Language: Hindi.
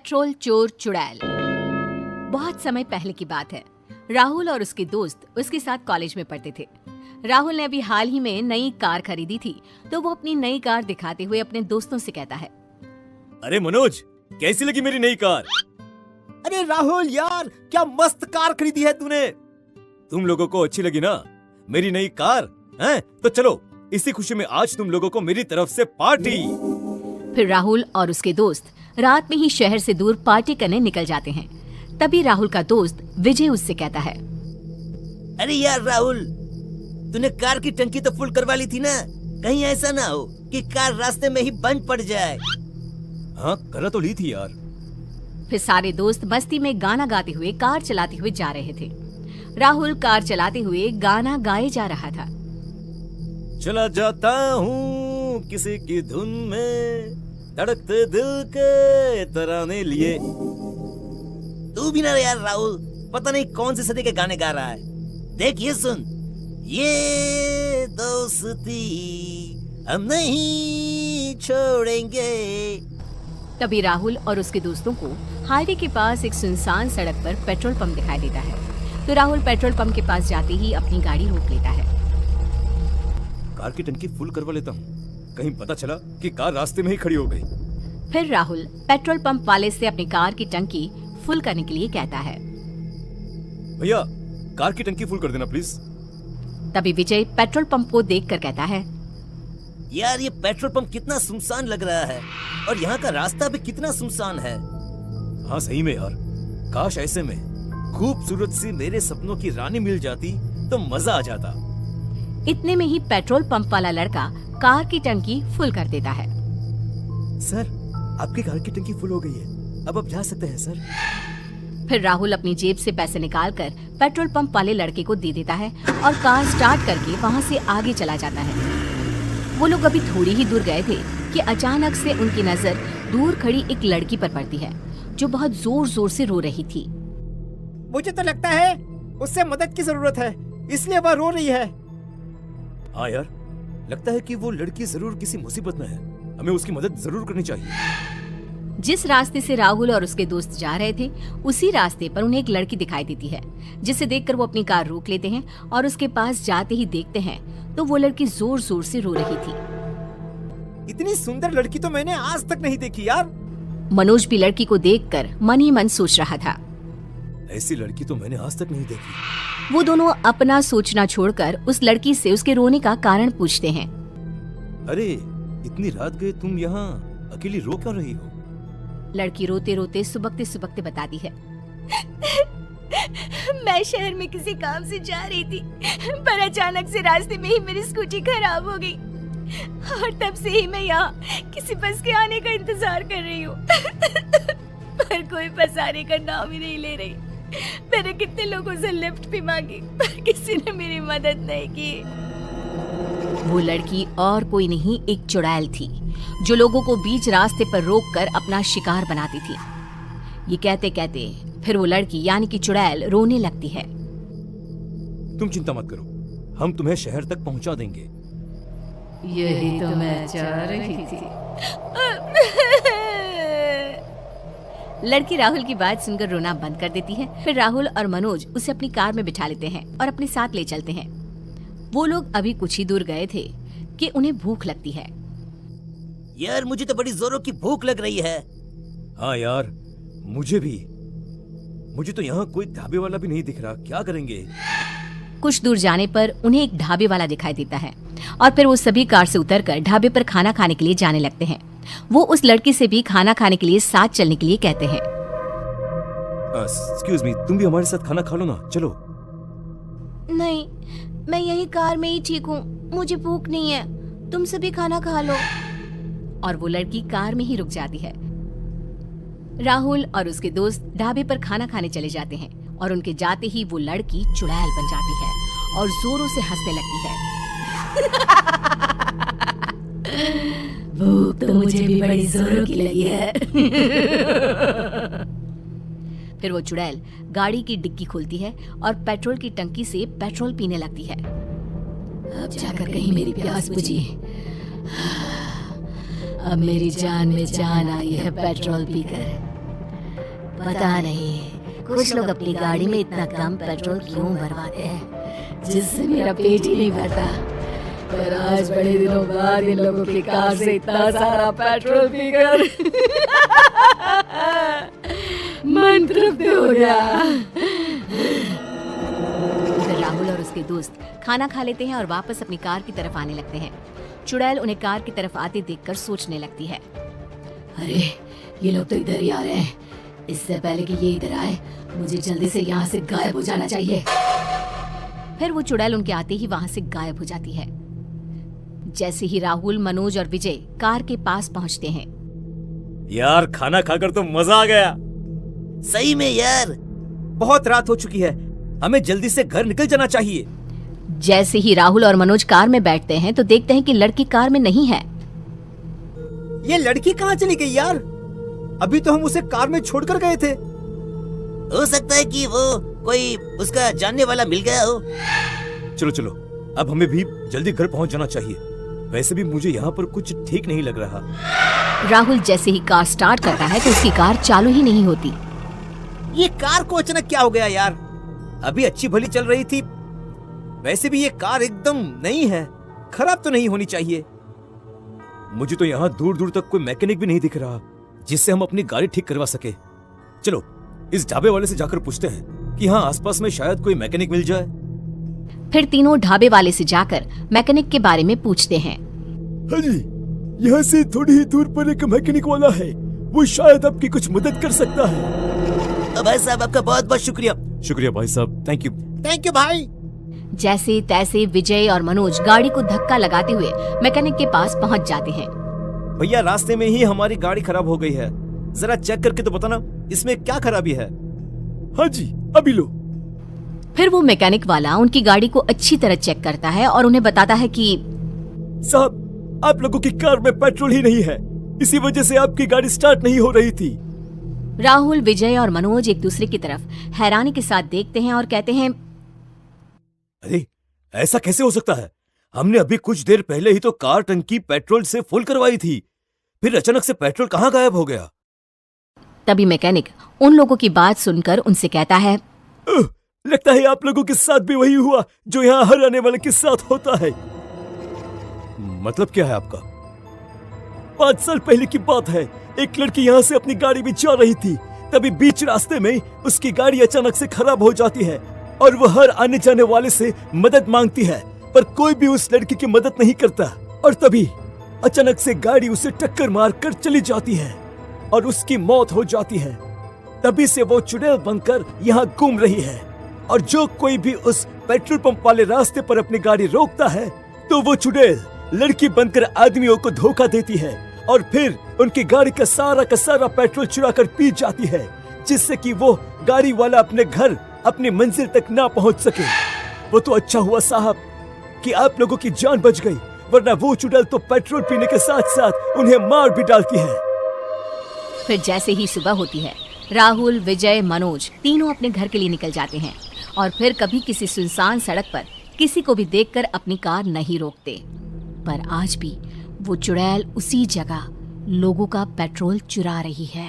पेट्रोल चोर चुड़ैल। बहुत समय पहले की बात है। राहुल और उसके दोस्त उसके साथ कॉलेज में पढ़ते थे। राहुल ने अभी हाल ही में नई कार खरीदी थी, तो वो अपनी नई कार दिखाते हुए अपने दोस्तों से कहता है, अरे मनोज, कैसी लगी मेरी नई कार? अरे राहुल यार, क्या मस्त कार खरीदी है तूने। तुम लोगों को अच्छी लगी ना मेरी नई कार? हैं? तो चलो इसी खुशी में आज तुम लोगों को मेरी तरफ से पार्टी। फिर राहुल और उसके दोस्त रात में ही शहर से दूर पार्टी करने निकल जाते हैं। तभी राहुल का दोस्त विजय उससे कहता है, अरे यार राहुल, तूने कार की टंकी तो फुल करवा ली थी ना, कहीं ऐसा ना हो कि कार रास्ते में ही बंद पड़ जाए। हाँ, करा तो ली थी यार। फिर सारे दोस्त मस्ती में गाना गाते हुए कार चलाते हुए जा रहे थे। राहुल कार चलाते हुए गाना गाए जा रहा था। चला जाता हूँ किसी की धुन में, धड़कते दिल के तराने लिए। तू भी ना यार राहुल, पता नहीं कौन से सदी के गाने गा रहा है। देख ये सुन, ये दोस्ती हम नहीं छोड़ेंगे। तभी राहुल और उसके दोस्तों को हाईवे के पास एक सुनसान सड़क पर पेट्रोल पंप दिखाई देता है। तो राहुल पेट्रोल पंप के पास जाते ही अपनी गाड़ी रोक लेता है। कार की टंकी फुल करवा लेता हूँ, कहीं पता चला कि कार रास्ते में ही खड़ी हो गई। फिर राहुल पेट्रोल पंप वाले से अपनी कार की टंकी फुल करने के लिए कहता है। भैया, कार की टंकी फुल कर देना प्लीज। तभी विजय पेट्रोल पंप को देखकर कहता है, यार ये पेट्रोल पंप कितना सुनसान लग रहा है और यहाँ का रास्ता भी कितना सुनसान है। हाँ सही में यार, काश ऐसे में खूबसूरत सी मेरे सपनों की रानी मिल जाती तो मजा आ जाता। इतने में ही पेट्रोल पंप वाला लड़का कार की टंकी फुल कर देता है। सर, आपकी कार की टंकी फुल हो गई है, अब आप जा सकते हैं सर। फिर राहुल अपनी जेब से पैसे निकालकर पेट्रोल पंप वाले लड़के को दे देता है और कार स्टार्ट करके वहाँ से आगे चला जाता है। वो लोग अभी थोड़ी ही दूर गए थे कि अचानक से उनकी नजर दूर खड़ी एक लड़की पर पड़ती है, जो बहुत जोर जोर से रो रही थी। मुझे तो लगता है उससे मदद की जरूरत है, इसलिए वह रो रही है। हाँ यार, लगता है कि वो लड़की जरूर किसी मुसीबत में है, हमें उसकी मदद जरूर करनी चाहिए। जिस रास्ते से राहुल और उसके दोस्त जा रहे थे, उसी रास्ते पर उन्हें एक लड़की दिखाई देती है, जिसे देखकर वो अपनी कार रोक लेते हैं और उसके पास जाते ही देखते हैं तो वो लड़की जोर जोर से रो रही थी। इतनी सुंदर लड़की तो मैंने आज तक नहीं देखी यार। मनोज भी लड़की को देखकर मन ही मन सोच रहा था। ऐसी लड़की तो मैंने आज तक नहीं देखी। वो दोनों अपना सोचना छोड़कर उस लड़की से उसके रोने का कारण पूछते हैं। अरे, इतनी रात गए तुम यहाँ अकेली रो क्यों रही हो? लड़की रोते रोते सुबकते सुबकते बताती है, मैं शहर में किसी काम से जा रही थी, पर अचानक से रास्ते में ही मेरी स्कूटी खराब हो गई और तब से ही मैं यहाँ किसी बस के आने का इंतजार कर रही हूँ। पर कोई बस आने का नाम ही नहीं ले रही। मैंने कितने लोगों से लिफ्ट भी मांगी, पर किसी ने मेरी मदद नहीं की। वो लड़की और कोई नहीं, एक चुड़ैल थी, जो लोगों को बीच रास्ते पर रोककर अपना शिकार बनाती थी। ये कहते कहते फिर वो लड़की यानी कि चुड़ैल रोने लगती है। तुम चिंता मत करो, हम तुम्हें शहर तक पहुंचा देंगे। यही तो मैं चाह रही थी। लड़की राहुल की बात सुनकर रोना बंद कर देती है। फिर राहुल और मनोज उसे अपनी कार में बिठा लेते हैं और अपने साथ ले चलते हैं। वो लोग अभी कुछ ही दूर गए थे कि उन्हें भूख लगती है। यार मुझे तो बड़ी जोरों की भूख लग रही है। हाँ यार, मुझे भी। मुझे तो यहाँ कोई ढाबे वाला भी नहीं दिख रहा, क्या करेंगे? कुछ दूर जाने पर उन्हें एक ढाबे वाला दिखाई देता है और फिर वो सभी कार से उतरकर ढाबे पर खाना खाने के लिए जाने लगते हैं। वो उस लड़की से भी खाना खाने के लिए साथ चलने के लिए कहते हैं। एक्सक्यूज मी, तुम भी हमारे साथ खाना खा लो ना, चलो। नहीं, मैं यही कार में ही ठीक हूँ, मुझे भूख नहीं है, तुम सभी खाना खा लो। और वो लड़की कार में ही रुक जाती है। राहुल और उसके दोस्त ढाबे पर खाना खाने चले जाते हैं और उनके जाते ही वो लड़की चुड़ैल बन जाती है और जोरों से हंसने लगती है। भूख तो मुझे भी बड़ी जोरों की लगी है। फिर वो चुड़ैल गाड़ी की डिक्की खोलती है और पेट्रोल की टंकी से पेट्रोल पीने लगती है। अब जाकर कहीं मेरी प्यास बुझी। अब मेरी जान में जान आई है पेट्रोल पीकर। पता नहीं कुछ लोग अपनी गाड़ी में इतना कम पेट्रोल क्यों भरवाते हैं, जिससे मेरा पेट ही नहीं भरता। पर आज बड़े दिनों बाद इन लोगों की कार से इतना सारा पेट्रोल पीकर मन तृप्त हो गया। उधर राहुल और उसके दोस्त खाना खा लेते हैं और वापस अपनी कार की तरफ आने लगते हैं। चुड़ैल उन्हें कार की तरफ आते देखकर सोचने लगती है, अरे ये लोग तो इधर ही आ रहे हैं। इससे पहले कि ये इधर आए मुझे जल्दी से यहाँ से गायब हो जाना चाहिए। फिर वो चुड़ैल उनके आते ही वहाँ से गायब हो जाती है। जैसे ही राहुल, मनोज और विजय कार के पास पहुँचते हैं। यार खाना खाकर तो मजा आ गया। सही में यार। बहुत रात हो चुकी है, हमें जल्दी से घर निकल जाना चाहिए। जैसे ही राहुल और मनोज कार में बैठते हैं तो देखते हैं कि लड़की कार में नहीं है। ये लड़की कहाँ चली गई यार? अभी तो हम उसे कार में छोड़कर गए थे। हो सकता है कि वो कोई उसका जानने वाला मिल गया हो। चलो चलो, अब हमें भी जल्दी घर पहुंच जाना चाहिए। वैसे भी मुझे यहाँ पर कुछ ठीक नहीं लग रहा। राहुल जैसे ही कार स्टार्ट करता है तो उसकी कार चालू ही नहीं होती। ये कार को अचानक क्या हो गया यार? अभी अच्छी भली चल रही थी। वैसे भी ये कार एकदम नई है, खराब तो नहीं होनी चाहिए। मुझे तो यहाँ दूर दूर तक कोई मैकेनिक भी नहीं दिख रहा जिससे हम अपनी गाड़ी ठीक करवा सके। चलो इस ढाबे वाले से जाकर पूछते हैं कि यहाँ आसपास में शायद कोई मैकेनिक मिल जाए। फिर तीनों ढाबे वाले से जाकर मैकेनिक के बारे में पूछते हैं। हाँ जी, यहाँ से थोड़ी ही दूर पर एक मैकेनिक वाला है, वो शायद आपकी कुछ मदद कर सकता है। भाई साहब आपका बहुत बहुत शुक्रिया। शुक्रिया भाई साहब, थैंक यू। थैंक यू भाई। जैसे तैसे विजय और मनोज गाड़ी को धक्का लगाते हुए मैकेनिक के पास पहुंच जाते हैं। भैया रास्ते में ही हमारी गाड़ी खराब हो गई है, जरा चेक करके तो बताना इसमें क्या खराबी है। हाँ जी अभी लो। फिर वो मैकेनिक वाला उनकी गाड़ी को अच्छी तरह चेक करता है और उन्हें बताता है कि साहब आप लोगों की कार में पेट्रोल ही नहीं है, इसी वजह से आपकी गाड़ी स्टार्ट नहीं हो रही थी। राहुल, विजय और मनोज एक दूसरे की तरफ हैरानी के साथ देखते हैं और कहते हैं, अरे ऐसा कैसे हो सकता है? हमने अभी कुछ देर पहले ही तो कार टंकी पेट्रोल से फुल करवाई थी, फिर अचानक से पेट्रोल कहाँ गायब हो गया? तभी मैकेनिक उन लोगों की बात सुनकर उनसे कहता है, लगता है आप लोगों के साथ भी वही हुआ जो यहाँ हर आने वाले के साथ होता है। मतलब क्या है आपका? 5 साल पहले की बात है, एक लड़की यहाँ से अपनी गाड़ी में जा रही थी, तभी बीच रास्ते में उसकी गाड़ी अचानक से खराब हो जाती है और वो हर आने जाने वाले से मदद मांगती है, पर कोई भी उस लड़की की मदद नहीं करता। और तभी अचानक से गाड़ी उसे टक्कर मारकर चली जाती है और उसकी मौत हो जाती है। तभी से वो चुड़ैल बनकर यहाँ घूम रही है और जो कोई भी उस पेट्रोल पंप वाले रास्ते पर अपनी गाड़ी रोकता है तो वो चुड़ैल लड़की बनकर आदमियों को धोखा देती है और फिर उनकी गाड़ी का सारा पेट्रोल चुरा कर पी जाती है, जिससे कि वो गाड़ी वाला अपने घर, अपनी मंजिल तक ना पहुंच सके। वो तो अच्छा हुआ साहब कि आप लोगों की जान बच गई, वरना वो चुड़ैल तो पेट्रोल पीने के साथ साथ उन्हें मार भी डालती है। फिर जैसे ही सुबह होती है, राहुल, विजय, मनोज तीनों अपने घर के लिए निकल जाते हैं और फिर कभी किसी सुनसान सड़क पर किसी को भी देखकर अपनी कार नहीं रोकते। पर आज भी वो चुड़ैल उसी जगह लोगों का पेट्रोल चुरा रही है।